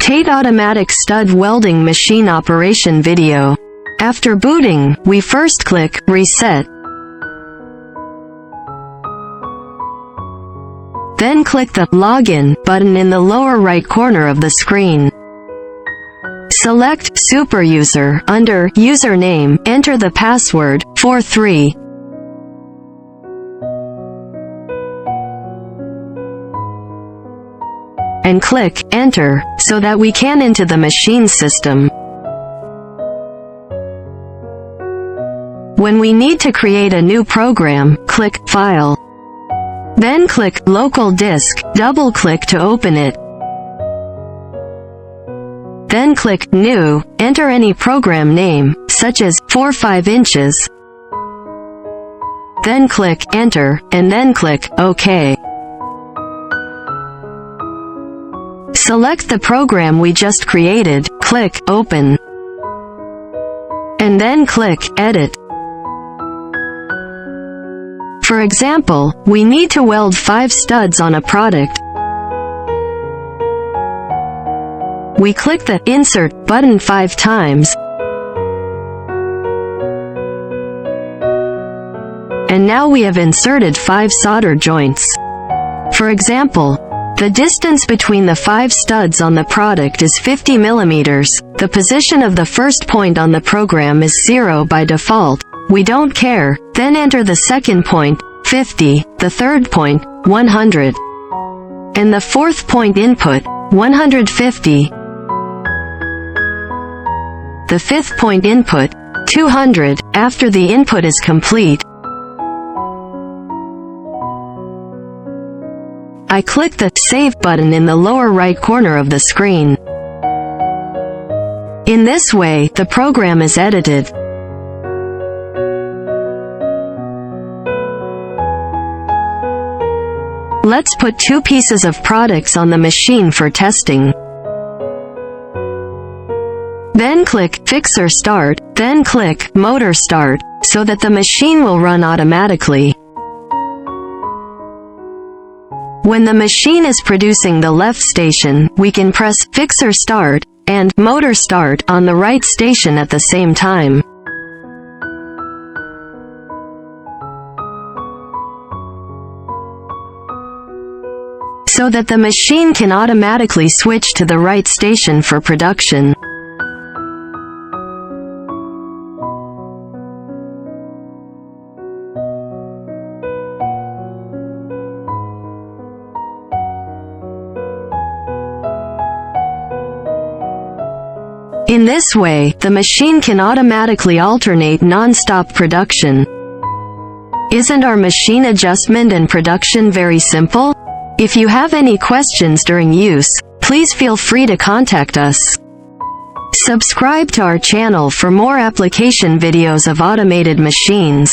TATE automatic stud welding machine operation video. After booting, we first click Reset. Then click the Login button in the lower right corner of the screen. Select Superuser. Under Username, enter the password 43. And click Enter, so that we can into the machine system. When we need to create a new program, click File. Then click Local Disk, double-click to open it. Then click New, enter any program name, such as 4-5 inches. Then click Enter, and then click OK. Select the program we just created, click Open. And then click Edit. For example, we need to weld 5 studs on a product. We click the Insert button 5 times. And now we have inserted 5 solder joints. For example, the distance between the 5 studs on the product is 50 mm. The position of the first point on the program is 0 by default. We don't care. Then enter the second point, 50, the third point, 100. And the fourth point input, 150. The fifth point input, 200. After the input is complete, I click the Save button in the lower right corner of the screen. In this way, the program is edited. Let's put 2 pieces of products on the machine for testing. Then click Fixer Start, then click Motor Start, so that the machine will run automatically. When the machine is producing the left station, we can press Fixer Start and Motor Start on the right station at the same time. So that the machine can automatically switch to the right station for production. In this way, the machine can automatically alternate non-stop production. Isn't our machine adjustment and production very simple? If you have any questions during use, please feel free to contact us. Subscribe to our channel for more application videos of automated machines.